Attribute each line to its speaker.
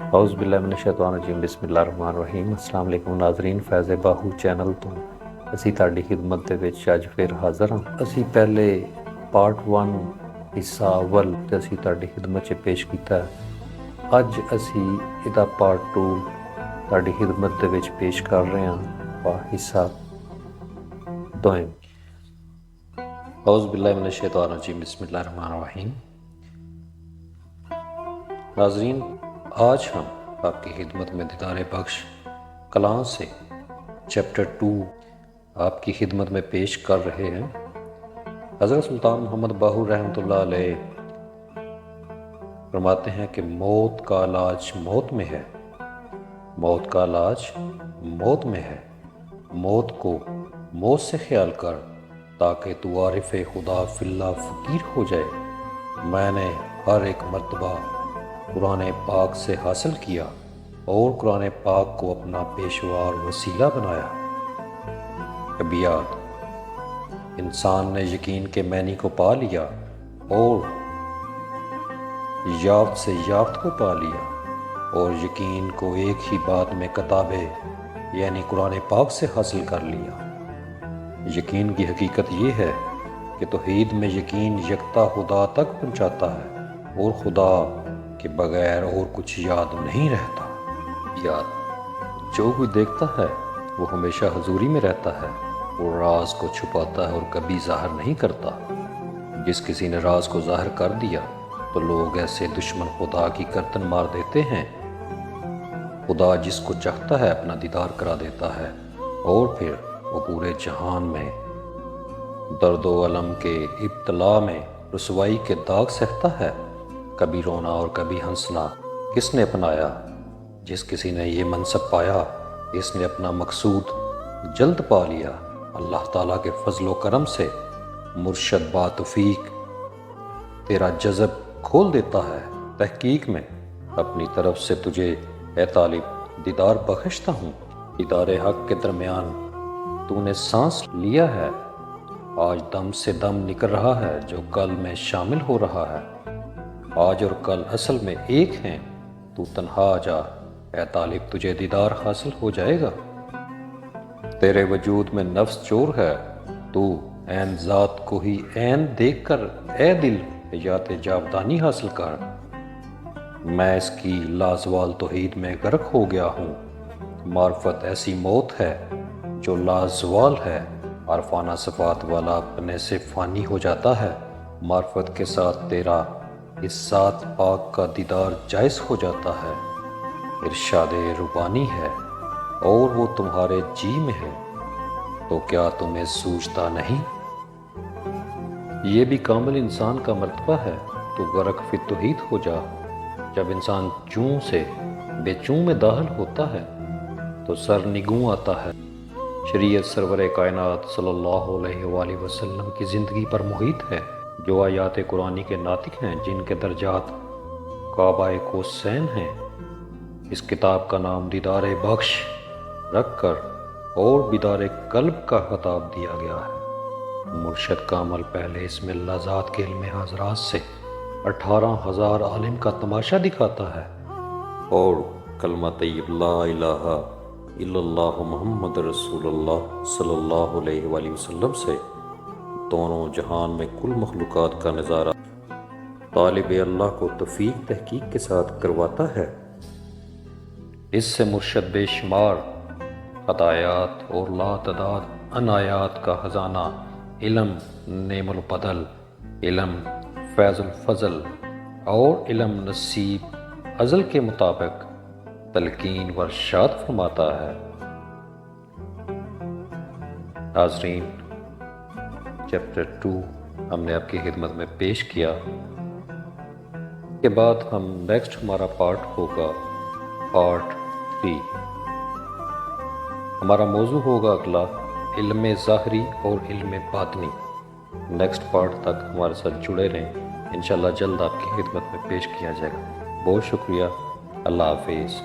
Speaker 1: اعوذ باللہ من الشیطان الرجیم، بسم اللہ الرحمن الرحیم۔ السلام علیکم ناظرین، فیض باہو چینل تو اسی ਤੁਹਾਡੀ ਖਿਦਮਤ ਦੇ ਵਿੱਚ ਅੱਜ ਫਿਰ ਹਾਜ਼ਰ ਹਾਂ। ਅਸੀਂ ਪਹਿਲੇ ਪਾਰਟ 1 ਹਿੱਸਾ ਅਵਲ ਤੇ ਅਸੀਂ ਤੁਹਾਡੀ ਖਿਦਮਤ 'ਚ ਪੇਸ਼ ਕੀਤਾ ਹੈ। ਅੱਜ ਅਸੀਂ ਇਹਦਾ ਪਾਰਟ 2 ਤੁਹਾਡੀ ਖਿਦਮਤ ਦੇ ਵਿੱਚ ਪੇਸ਼ ਕਰ ਰਹੇ ਹਾਂ, ਹਿੱਸਾ دوئم۔ اعوذ باللہ من الشیطان الرجیم، بسم اللہ الرحمن الرحیم۔ ناظرین، آج ہم آپ کی خدمت میں دیدار بخش کلام سے چیپٹر 2 آپ کی خدمت میں پیش کر رہے ہیں۔ حضرت سلطان محمد باہو رحمۃ اللہ علیہ فرماتے ہیں کہ موت کا علاج موت میں ہے، موت کا علاج موت میں ہے۔ موت کو موت سے خیال کر تاکہ تو عارف خدا فی اللہ فقیر ہو جائے۔ میں نے ہر ایک مرتبہ قرآن پاک سے حاصل کیا اور قرآن پاک کو اپنا پیشوا اور وسیلہ بنایا۔ ابیات: انسان نے یقین کے معنی کو پا لیا اور یافت سے یافت کو پا لیا، اور یقین کو ایک ہی بات میں کتابے یعنی قرآن پاک سے حاصل کر لیا۔ یقین کی حقیقت یہ ہے کہ توحید میں یقین یکتا خدا تک پہنچاتا ہے اور خدا کے بغیر اور کچھ یاد نہیں رہتا۔ یاد: جو کوئی دیکھتا ہے وہ ہمیشہ حضوری میں رہتا ہے اور راز کو چھپاتا ہے اور کبھی ظاہر نہیں کرتا۔ جس کسی نے راز کو ظاہر کر دیا تو لوگ ایسے دشمن خدا کی گردن مار دیتے ہیں۔ خدا جس کو چاہتا ہے اپنا دیدار کرا دیتا ہے اور پھر وہ پورے جہان میں درد و علم کے ابتلا میں رسوائی کے داغ سہتا ہے۔ کبھی رونا اور کبھی ہنسنا کس نے اپنایا؟ جس کسی نے یہ منصب پایا اس نے اپنا مقصود جلد پا لیا۔ اللہ تعالیٰ کے فضل و کرم سے مرشد باتوفیق تیرا جذب کھول دیتا ہے۔ تحقیق میں اپنی طرف سے تجھے اے طالب دیدار بخشتا ہوں۔ دیدار حق کے درمیان تو نے سانس لیا ہے، آج دم سے دم نکل رہا ہے جو کل میں شامل ہو رہا ہے۔ آج اور کل اصل میں ایک ہیں، تو تنہا جا اے طالب تجھے دیدار حاصل ہو جائے گا۔ تیرے وجود میں نفس چور ہے، تو عین ذات کو ہی عین دیکھ کر اے دل حیات جاودانی حاصل کر۔ میں اس کی لازوال توحید میں غرق ہو گیا ہوں۔ معرفت ایسی موت ہے جو لازوال ہے، عارفانہ صفات والا اپنے سے فانی ہو جاتا ہے۔ معرفت کے ساتھ تیرا اس ذات پاک کا دیدار جائز ہو جاتا ہے۔ ارشاد ربانی ہے اور وہ تمہارے جی میں ہے، تو کیا تمہیں سوچتا نہیں؟ یہ بھی کامل انسان کا مرتبہ ہے، تو غرق فی توحید ہو جا۔ جب انسان چوں سے بے چوں میں داخل ہوتا ہے تو سر نگوں آتا ہے۔ شریعت سرور کائنات صلی اللہ علیہ وآلہ وسلم کی زندگی پر محیط ہے، جو آیات قرآنی کے ناطق ہیں، جن کے درجات کعبہ قوسین ہیں۔ اس کتاب کا نام دیدار بخش رکھ کر اور بیدار قلب کا خطاب دیا گیا ہے۔ مرشد کا عمل پہلے اس میں اللہ ذات کے علم حضرات سے 18,000 عالم کا تماشا دکھاتا ہے، اور کلمہ طیب لا الہ الا اللہ محمد رسول اللہ صلی اللہ علیہ وآلہ وسلم سے دونوں جہان میں کل مخلوقات کا نظارہ طالب اللہ کو توفیق تحقیق کے ساتھ کرواتا ہے۔ اس سے مرشد بے شمار ہدایات اور لا تعداد عنایات کا خزانہ علم نعم البدل، علم فیض الفضل اور علم نصیب ازل کے مطابق تلقین و ارشاد فرماتا ہے۔ ناظرین، چیپٹر 2 ہم نے آپ کی خدمت میں پیش کیا۔ اس کے بعد ہم نیکسٹ ہمارا پارٹ ہوگا پارٹ 3۔ ہمارا موضوع ہوگا اگلا علم ظاہری اور علم باطنی۔ نیکسٹ پارٹ تک ہمارے ساتھ جڑے رہیں، انشاءاللہ جلد آپ کی خدمت میں پیش کیا جائے گا۔ بہت شکریہ، اللہ حافظ۔